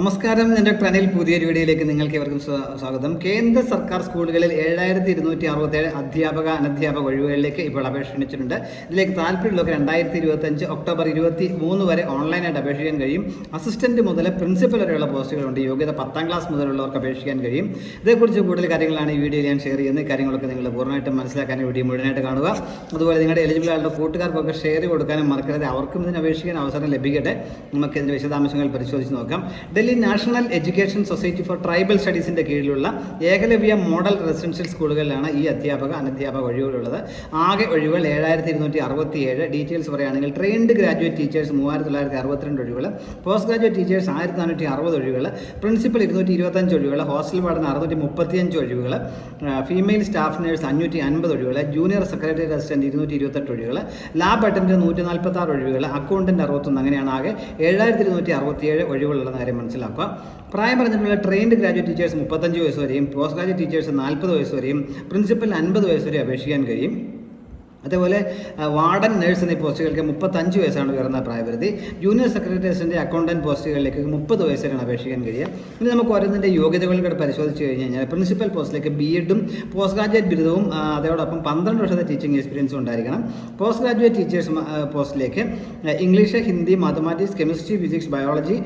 നമസ്കാരം, ഞാൻ ഡോക്ടർ അനിൽ. പുതിയൊരു വീഡിയോയിലേക്ക് നിങ്ങൾക്ക് ഏവർക്കും സ്വാഗതം. കേന്ദ്ര സർക്കാർ സ്കൂളുകളിൽ 7267 അധ്യാപക അനധ്യാപക ഒഴിവുകളിലേക്ക് ഇപ്പോൾ അപേക്ഷ ക്ഷണിച്ചിട്ടുണ്ട്. ഇതിലേക്ക് താല്പര്യമുള്ളവർക്ക് 2025 ഒക്ടോബർ 23 വരെ ഓൺലൈനായിട്ട് അപേക്ഷിക്കാൻ കഴിയും. അസിസ്റ്റന്റ് മുതൽ പ്രിൻസിപ്പൽ വരെയുള്ള പോസ്റ്റുകളുണ്ട്. യോഗ്യത 10ാം ക്ലാസ് മുതലുള്ളവർക്ക് അപേക്ഷിക്കാൻ കഴിയും. ഇതേക്കുറിച്ച് കൂടുതൽ കാര്യങ്ങളാണ് ഈ വീഡിയോയിൽ ഞാൻ ഷെയർ ചെയ്യുന്നത്. ഈ കാര്യങ്ങളൊക്കെ നിങ്ങൾ പൂർണ്ണമായിട്ടും മനസ്സിലാക്കാൻ വീഡിയോ മുഴുവനായിട്ട് കാണുക. അതുപോലെ നിങ്ങളുടെ എലിജിബിൾ ആയിട്ടുള്ള കൂട്ടുകാർക്കൊക്കെ ഷെയർ കൊടുക്കാനും മറക്കരുത്. അവർക്കും ഇതിന് അപേക്ഷിക്കാൻ അവസരം ലഭിക്കട്ടെ. നമുക്ക് ഇതിൻ്റെ വിശദാംശങ്ങൾ പരിശോധിച്ച് നോക്കാം. Delhi national education society for tribal സ്റ്റഡീസിൻ്റെ കീഴിലുള്ള ഏകലവ്യ മോഡൽ റെസിഡൻഷ്യൽ സ്കൂളുകളിലാണ് ഈ അധ്യാപക അനധ്യാപക ഒഴിവുകളുള്ളത്. ആകെ ഒഴിവുകൾ 7267. ഡീറ്റെയിൽസ് പറയുകയാണെങ്കിൽ ട്രെയിൻഡ് ഗ്രാജുവേറ്റ് ടീച്ചേഴ്സ് 3962 ഒഴിവുകൾ, പോസ്റ്റ് ഗ്രാജുവേറ്റ് ടീച്ചേഴ്സ് 1460 ഒഴിവുകൾ, പ്രിൻസിപ്പൽ 225 ഒഴിവുകൾ, ഹോസ്റ്റൽ വാർഡൻ 635 ഒഴിവുകൾ, ഫീമെയിൽ സ്റ്റാഫ് നേഴ്സ് 550 ഒഴിവുകൾ, ജൂനിയർ സെക്രട്ടറി അസിസ്റ്റന്റ് 228 ഒഴിവുകൾ, ലാബ് അറ്റൻഡന്റ് 146 ഒഴിവുകൾ, അക്കൗണ്ടന്റ് 61. അങ്ങനെയാണ് ആകെ 7267 ഒഴിവുകളുള്ള കാര്യം മനസ്സിലാക്കുക. പ്രായം പറഞ്ഞിട്ടുള്ള ട്രെയിൻഡ് ഗ്രാജുവേറ്റ് ടീച്ചേഴ്സ് 35 വയസ്സ് വരെയും, പോസ്റ്റ് ഗ്രാജുവേറ്റ് ടീച്ചേഴ്സ് 40 വയസ്സ് വരെയും, പ്രിൻസിപ്പൽ 50 വയസ്സ് വരെ അപേക്ഷിക്കാൻ കഴിയും. അതേപോലെ വാർഡൻ നഴ്സ് എന്നീ പോസ്റ്റുകൾക്ക് 35 വയസ്സാണ് ഉയർന്ന പ്രായപരിധി. ജൂനിയർ സെക്രട്ടറി അസിസ്റ്റന്റ് അക്കൗണ്ടന്റ് പോസ്റ്റുകളിലേക്ക് 30 വയസ്സിലാണ് അപേക്ഷിക്കാൻ കഴിയുക. ഇനി നമുക്ക് ഓരോന്നിൻ്റെ യോഗ്യതകൾ പരിശോധിച്ച് കഴിഞ്ഞാൽ പ്രിൻസിപ്പൽ പോസ്റ്റിലേക്ക് BEdും പോസ്റ്റ് ഗ്രാജുവേറ്റ് ബിരുദവും അതോടൊപ്പം 12 വർഷത്തെ ടീച്ചിങ് എക്സ്പീരിയൻസും ഉണ്ടായിരിക്കണം. പോസ്റ്റ് ഗ്രാജുവേറ്റ് ടീച്ചേഴ്സ് പോസ്റ്റിലേക്ക് English, Hindi, mathematics, chemistry, physics, biology,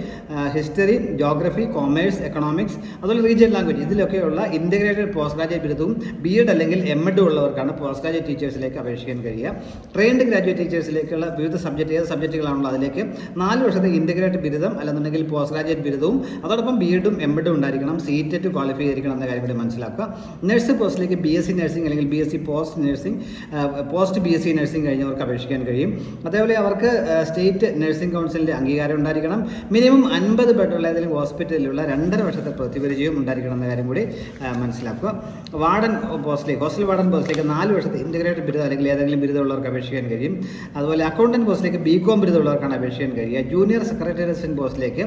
history, geography, commerce, economics, അതുപോലെ റീജിയണൽ ലാംഗ്വേജ് ഇതിലൊക്കെയുള്ള ഇൻ്റഗ്രേറ്റഡ് പോസ്റ്റ് ഗ്രാജുവേറ്റ് ബിരുദവും BEd അല്ലെങ്കിൽ MEd ഉള്ളവർക്കാണ് പോസ്റ്റ് ഗ്രാജുവേറ്റ് ടീച്ചേഴ്സിലേക്ക് അപേക്ഷിക്കാൻ കഴിയുക. ട്രെയിൻഡ് ഗ്രാജുവേറ്റ് ടീച്ചേഴ്സിലേക്കുള്ള വിവിധ ഏത് സബ്ജക്റ്റുകളാണല്ലോ അതിലേക്ക് 4 വർഷത്തെ ഇൻ്റഗ്രേറ്റഡ് ബിരുദം അല്ലെന്നുണ്ടെങ്കിൽ പോസ്റ്റ് ഗ്രാജുവേറ്റ് ബിരുദവും അതോടൊപ്പം BEdും MEdും ഉണ്ടായിരിക്കണം. CTET ക്വാളിഫൈ ചെയ്തിരിക്കണം എന്ന കാര്യം കൂടി മനസ്സിലാക്കുക. നഴ്സ് പോസ്റ്റിലേക്ക് BSc നഴ്സിംഗ് അല്ലെങ്കിൽ BSc post nursing, post BSc nursing കഴിഞ്ഞവർക്ക് അപേക്ഷിക്കാൻ കഴിയും. അതേപോലെ അവർക്ക് സ്റ്റേറ്റ് നഴ്സിംഗ് കൗൺസിലിൻ്റെ അംഗീകാരം ഉണ്ടായിരിക്കണം. മിനിമം 50 ബെഡുള്ള ഏതെങ്കിലും ഹോസ്പിറ്റലിലുള്ള 2.5 വർഷത്തെ പ്രതിപരിചയവും ഉണ്ടായിരിക്കണം എന്ന കാര്യം കൂടി മനസ്സിലാക്കുക. വാർഡൻ പോസ്റ്റിലേക്ക്, ഹോസ്റ്റൽ വാർഡൻ പോസ്റ്റിലേക്ക് 4 വർഷത്തെ ഇൻ്റഗ്രേറ്റഡ് ബിരുദം അല്ലെങ്കിൽ ഏതെങ്കിലും ബിരുദമുള്ളവർക്ക് അപേക്ഷിക്കാൻ കഴിയും. അതുപോലെ അക്കൗണ്ടന്റ് പോസ്റ്റിലേക്ക് BCom ബിരുദമുള്ളവർക്കാണ് അപേക്ഷിക്കാൻ കഴിയുക. ജൂനിയർ സെക്രട്ടറി അസിസ്റ്റന്റ് പോസ്റ്റിലേക്ക്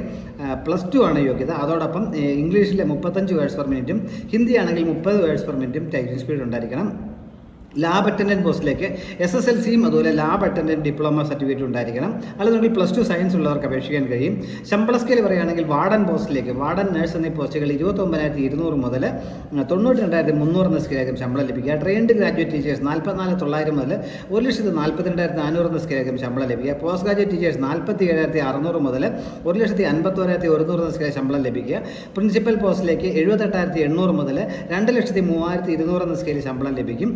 +2 ആണ് യോഗ്യത. അതോടൊപ്പം ഇംഗ്ലീഷിലെ 35 വേർഡ്സ് പെർ മിനിറ്റും ഹിന്ദി ആണെങ്കിൽ 30 വേർഡ്സ് പെർ മിനിറ്റും ടൈപ്പിംഗ് സ്പീഡ് ഉണ്ടായിരിക്കണം. ലാബ് അറ്റൻഡൻറ്റ് പോസ്റ്റിലേക്ക് SSLCയും അതുപോലെ ലാബ് അറ്റൻഡൻറ്റ് ഡിപ്ലോമ സർട്ടിഫിക്കറ്റ് ഉണ്ടായിരിക്കണം. അല്ലെങ്കിൽ +2 സയൻസ് ഉള്ളവർക്ക് അപേക്ഷിക്കാൻ കഴിയും. ശമ്പള സ്കെയിൽ പറയുകയാണെങ്കിൽ വാർഡൻ പോസ്റ്റിലേക്ക് വാർഡൻ നഴ്സ് എന്നീ പോസ്റ്റുകൾ 29,200 മുതൽ 92,300 എന്ന സ്കെയിലായിരിക്കും ശമ്പളം ലഭിക്കുക. ട്രെയിൻഡ് ഗ്രാജുവേറ്റ് ടീച്ചേഴ്സ് 44,900 മുതൽ 1,42,400 എന്ന സ്കെയിലായിരിക്കും ശമ്പളം ലഭിക്കുക. പോസ്റ്റ് ഗ്രാജുവേറ്റ് ടീച്ചേഴ്സ് 47,600 മുതൽ 1,51,100 എന്ന സ്കെയിൽ ശമ്പളം ലഭിക്കുക. പ്രിൻസിപ്പൽ പോസ്റ്റിലേക്ക് 78,800 മുതൽ 2,03,200 എന്ന സ്കെയിൽ ശമ്പളം ലഭിക്കും.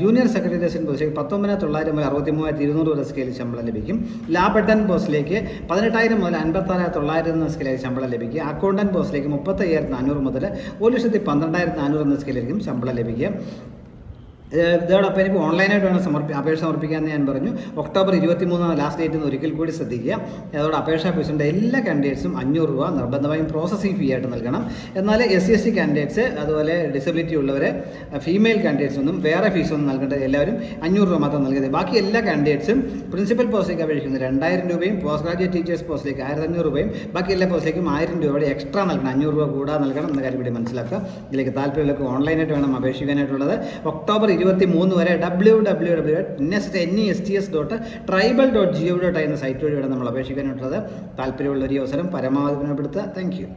ജൂനിയർ സെക്രട്ടറി അസിസ്റ്റന്റ് പോസ്റ്റിലേക്ക് 19,900 മുതൽ 63,200 വരെ സ്കെയിലിൽ ശമ്പളം ലഭിക്കും. ലാബ് അറ്റൻഡന്റ് പോസ്റ്റിലേക്ക് 18,000 മുതൽ 56,900 എന്ന സ്കെയിലിൽ ശമ്പളം ലഭിക്കുക. അക്കൗണ്ടന്റ് പോസ്റ്റിലേക്ക് 35,400 മുതൽ 1,12,400 എന്ന സ്കെയിലായിരിക്കും ശമ്പളം ലഭിക്കുക. ഇതോടൊപ്പം എനിക്ക് ഓൺലൈനായിട്ട് വേണം അപേക്ഷ സമർപ്പിക്കാമെന്ന് ഞാൻ പറഞ്ഞു. ഒക്ടോബർ 23 ലാസ്റ്റ് ഡേറ്റ് എന്ന് ഒരിക്കൽ കൂടി ശ്രദ്ധിക്കുക. അതോടെ അപേക്ഷാ ഫീസിൻ്റെ എല്ലാ കാൻഡിഡേറ്റ്സും 500 രൂപ നിർബന്ധമായും പ്രോസസ്സിംഗ് ഫീ ആയിട്ട് നൽകണം. എന്നാൽ SC/ST കാൻഡിഡേറ്റ്സ് അതുപോലെ ഡിസബിലിറ്റി ഉള്ളവരെ ഫീമെയിൽ കാൻഡിഡേറ്റ്സ് ഒന്നും വേറെ ഫീസൊന്നും നൽകേണ്ടത്, എല്ലാവരും 500 രൂപ മാത്രം നൽകിയത്. ബാക്കി എല്ലാ കാൻഡിഡേറ്റ്സും പ്രിൻസിപ്പൽ പോസ്റ്റിലേക്ക് അപേക്ഷിക്കുന്നത് 2,000 രൂപയും പോസ്റ്റ് ഗ്രാജുവേറ്റ് ടീച്ചേഴ്സ് പോസ്റ്റിലേക്ക് 1,500 രൂപയും ബാക്കി എല്ലാ പോസ്റ്റിലേക്കും 1,000 രൂപയുടെ എക്സ്ട്രാ നൽകണം. 500 രൂപ കൂടാതെ നൽകണം എന്ന കാര്യം കൂടി മനസ്സിലാക്കുക. ഇതിലേക്ക് താല്പര്യമുള്ളവർക്ക് ഓൺലൈനായിട്ട് വേണം അപേക്ഷിക്കാനായിട്ടുള്ളത്. ഒക്ടോബർ 23 വരെ www.nest.tribal.gov.in എന്ന സൈറ്റ് വഴി വേണം നമ്മൾ അപേക്ഷിക്കാനായിട്ടുള്ളത്. താല്പര്യമുള്ളൊരു അവസരം പരമാവധി ഉപയോഗപ്പെടുത്തുക. Thank U.